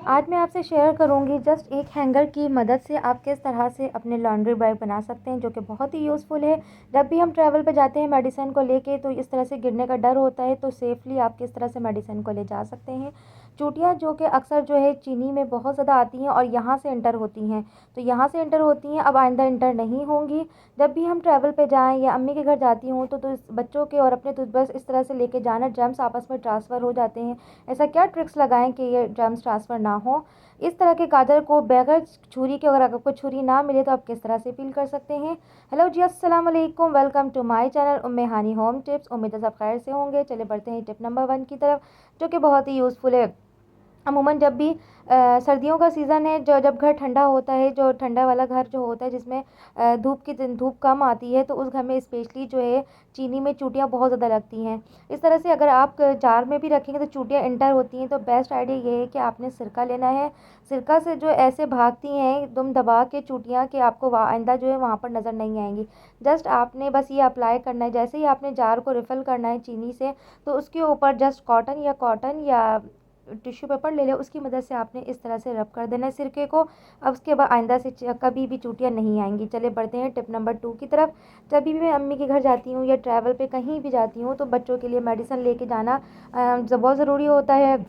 आज मैं आपसे शेयर करूंगी जस्ट एक हैंगर की मदद से आप किस तरह से अपने लॉन्ड्री बैग बना सकते हैं, जो कि बहुत ही यूज़फुल है। जब भी हम ट्रैवल पे जाते हैं मेडिसिन को लेके, तो इस तरह से गिरने का डर होता है, तो सेफ़ली आप किस तरह से मेडिसिन को ले जा सकते हैं। चूटियाँ जो कि अक्सर जो है चीनी में बहुत ज़्यादा आती हैं और यहाँ से एंटर होती हैं, तो यहाँ से एंटर होती हैं, अब आइंदा एंटर नहीं होंगी। जब भी हम ट्रैवल पे जाएँ या अम्मी के घर जाती हूँ, तो इस बच्चों के और अपने टूथब्रश इस तरह से लेके जाना, जर्म्स आपस में ट्रांसफ़र हो जाते हैं। ऐसा क्या ट्रिक्स लगाएं कि ये जर्म्स ट्रांसफ़र ना हो। इस तरह के गाजर को बगैर छुरी के, अगर आपको छुरी ना मिले, तो आप किस तरह से पील कर सकते हैं। हेलो जी, अस्सलाम वालेकुम, welcome to my channel Umme Hani home tips. उम्मीद है सब खैर से होंगे। चले बढ़ते हैं टिप नंबर 1 की तरफ, जो कि बहुत ही यूज़फुल है। अमूमन जब भी सर्दियों का सीज़न है, जो जब घर ठंडा होता है, जो ठंडा वाला घर जो होता है जिसमें धूप कम आती है, तो उस घर में स्पेशली जो है चीनी में चूटियाँ बहुत ज़्यादा लगती हैं। इस तरह से अगर आप जार में भी रखेंगे तो चूटियाँ एंटर होती हैं, तो बेस्ट आइडिया ये है कि आपने सिरका लेना है। सिरका से जो ऐसे भागती हैं एकदम दबा के चूटियाँ, कि आपको आइंदा जो है वहाँ पर नज़र नहीं आएंगी। जस्ट आपने बस ये अप्लाई करना है। जैसे ही आपने जार को रिफ़िल करना है चीनी से, तो उसके ऊपर जस्ट कॉटन या टिश्यू पेपर ले लें, उसकी मदद से आपने इस तरह से रब कर देना है सिरके को। अब उसके बाद आइंदा से कभी भी चूटियाँ नहीं आएंगी। चले बढ़ते हैं टिप नंबर 2 की तरफ। जब भी मैं अम्मी के घर जाती हूँ या ट्रैवल पे कहीं भी जाती हूँ, तो बच्चों के लिए मेडिसिन लेके जाना बहुत ज़रूरी होता है।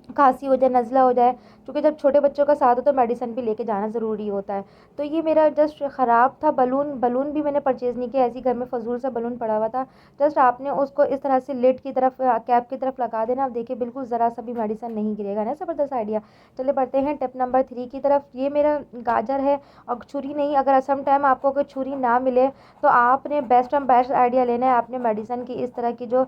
खांसी हो जाए, नज़ला हो जाए, क्योंकि जब छोटे बच्चों का साथ हो तो मेडिसिन भी लेके जाना ज़रूरी होता है। तो ये मेरा जस्ट ख़राब था बलून बलून भी मैंने परचेज़ नहीं किया, ऐसे ही घर में फ़जूल सा बलून पड़ा हुआ था। जस्ट आपने उसको इस तरह से लिड की तरफ, कैप की तरफ लगा देना। आप देखिए बिल्कुल ज़रा सा भी मेडिसिन नहीं गिरेगा ना। ज़बरदस्त आइडिया। चलिए बढ़ते हैं टिप नंबर 3 की तरफ। ये मेरा गाजर है और छुरी नहीं, अगर सम टाइम आपको कोई छुरी ना मिले, तो आपने बेस्ट आइडिया लेना है। आपने मेडिसिन की इस तरह की जो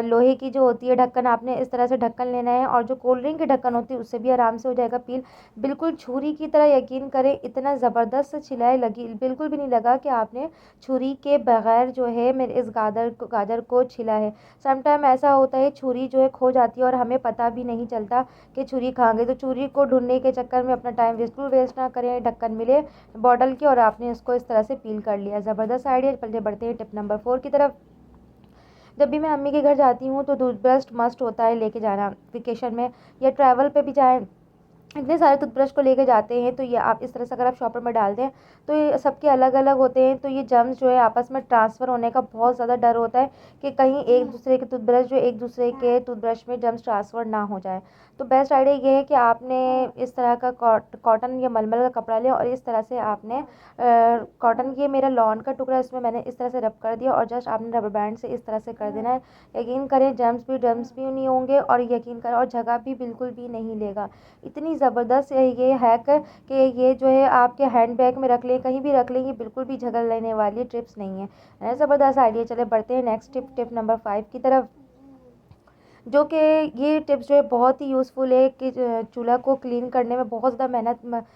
लोहे की जो होती है ढक्कन, आपने इस तरह से ढक्कन लेना है, और जो कोल्ड ड्रिंक की ढक्कन होती है उससे भी आराम से हो जाएगा पील। बिल्कुल छुरी की तरह, यकीन करें इतना ज़बरदस्त छिलाई लगी, बिल्कुल भी नहीं लगा कि आपने छुरी के बगैर जो है मेरे इस गाजर को छिला है। सम टाइम ऐसा होता है छुरी जो है खो जाती है और हमें पता भी नहीं चलता कि छुरी कहाँ गई। तो छुरी को ढूंढने के चक्कर में अपना टाइम बिल्कुल वेस्ट ना करें। ढक्कन मिले बॉटल के और आपने इसको इस तरह से पील कर लिया। ज़बरदस्त आइडिया। पहले बढ़ते हैं टिप नंबर 4 की तरफ। जब भी मैं अम्मी के घर जाती हूँ, तो टूथब्रश मस्ट होता है लेके जाना। वेकेशन में या ट्रैवल पे भी जाएँ, इतने सारे टूथब्रश को लेके जाते हैं, तो ये आप इस तरह से अगर आप शॉपर में डाल दें, तो ये सबके अलग अलग होते हैं, तो ये जर्म्स जो है आपस में ट्रांसफ़र होने का बहुत ज़्यादा डर होता है, कि कहीं एक दूसरे के टूथब्रश जो एक दूसरे के टूथब्रश में जर्म्स ट्रांसफ़र ना हो जाए। तो बेस्ट आइडिया ये है कि आपने इस तरह का कॉटन या मलमल का कपड़ा लिया, और इस तरह से आपने कॉटन, ये मेरा लॉन का टुकड़ा, इसमें मैंने इस तरह से रब कर दिया, और जस्ट आपने रबर बैंड से इस तरह से कर देना है। यकीन करें जर्म्स भी नहीं होंगे, और यकीन करें और जगह भी बिल्कुल भी नहीं लेगा। इतनी ज़बरदस्त है ये हैक, कि ये जो है आपके हैंड बैग में रख लें, कहीं भी रख लें, ये बिल्कुल भी झगड़ लेने वाली टिप्स नहीं है। ज़बरदस्त आइडिया। चले बढ़ते हैं नेक्स्ट टिप नंबर 5 की तरफ, जो कि ये टिप्स जो है बहुत ही यूज़फुल है, कि चूल्हा को क्लीन करने में बहुत ज़्यादा मेहनत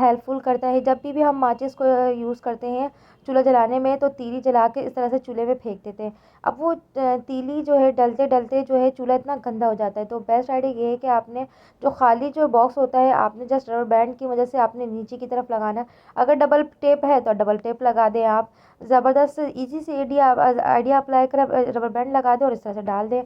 हेल्पफुल करता है। जब भी हम माचिस को यूज़ करते हैं चूल्हा जलाने में, तो तीली जला के इस तरह से चूल्हे में फेंक देते हैं। अब वो तीली जो है डलते डलते जो है चूल्हा इतना गंदा हो जाता है। तो बेस्ट आइडिया ये है कि आपने जो खाली जो बॉक्स होता है, आपने जस्ट रबर बैंड की वजह से आपने नीचे की तरफ लगाना है। अगर डबल टेप है तो डबल टेप लगा दें आप। ज़बरदस्त ईजी से आइडिया अप्लाई कर रबर बैंड लगा दें और इस तरह से डाल दें।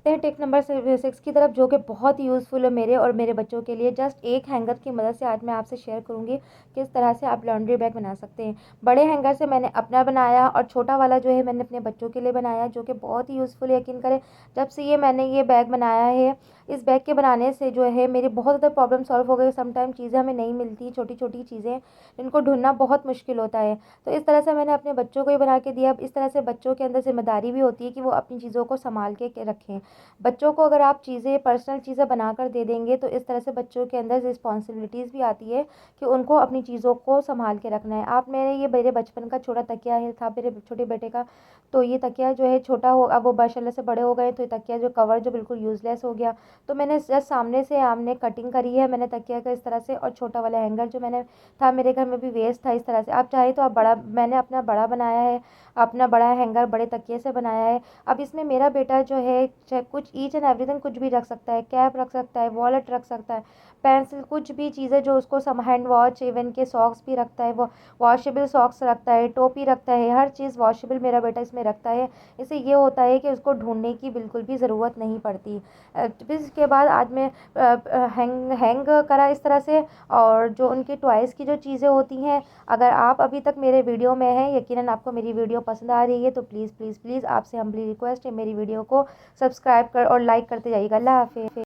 टिप नंबर 6 की तरफ, जो कि बहुत ही यूज़फुल है मेरे और मेरे बच्चों के लिए। जस्ट एक हैंगर की मदद से आज मैं आपसे शेयर करूंगी किस तरह से आप लॉन्ड्री बैग बना सकते हैं। बड़े हैंगर से मैंने अपना बनाया, और छोटा वाला जो है मैंने अपने बच्चों के लिए बनाया, जो कि बहुत ही यूज़फुल है। यकीन करें जब से मैंने ये बैग बनाया है, इस बैग के बनाने से जो है मेरी बहुत ज़्यादा प्रॉब्लम सॉल्व हो गई। समटाइम चीज़ें हमें नहीं मिलती, छोटी छोटी चीज़ें जिनको ढूंढना बहुत मुश्किल होता है, तो इस तरह से मैंने अपने बच्चों को ही बना के दिया। अब इस तरह से बच्चों के अंदर जिम्मेदारी भी होती है कि वो अपनी चीज़ों को संभाल के रखें। बच्चों को अगर आप चीज़ें पर्सनल चीज़ें बनाकर दे देंगे, तो इस तरह से बच्चों के अंदर रिस्पॉन्सिबिलिटीज़ भी आती है, कि उनको अपनी चीज़ों को संभाल के रखना है। आप मेरे बचपन का छोटा तकिया है था मेरे छोटे बेटे का, तो ये तकिया जो है छोटा हो, अब वो माशाल्लाह से बड़े हो गए, तो ये तकिया जो कवर जो बिल्कुल यूज़लेस हो गया। तो मैंने जस्ट सामने से आमने कटिंग करी है मैंने तकिया का इस तरह से, और छोटा वाला हैंगर जो मैंने था मेरे घर में भी वेस्ट था, इस तरह से आप चाहे तो आप बड़ा, मैंने अपना बड़ा बनाया है, अपना बड़ा हैंगर बड़े तकिए से बनाया है। अब इसमें मेरा बेटा जो है चाहे कुछ ईच एंड एवरीथिंग कुछ भी रख सकता है, कैप रख सकता है, वॉलेट रख सकता है, पेंसिल, कुछ भी चीज़ें जो उसको हैंड वॉच, इवन के सॉक्स भी रखता है, वो वॉशेबल सॉक्स रखता है, टोपी रखता है, हर चीज़ वॉशेबल मेरा बेटा इसमें रखता है। इससे ये होता है कि उसको ढूंढने की बिल्कुल भी ज़रूरत नहीं पड़ती। के बाद आज मैं हैंग करा इस तरह से। और जो उनके टॉयज़ की जो चीज़ें होती हैं, अगर आप अभी तक मेरे वीडियो में हैं, यकीनन आपको मेरी वीडियो पसंद आ रही है, तो प्लीज़ प्लीज़ प्लीज़ आपसे हम्बली रिक्वेस्ट है, मेरी वीडियो को सब्सक्राइब कर और लाइक करते जाइएगा। अल्लाह हाफ़िज़।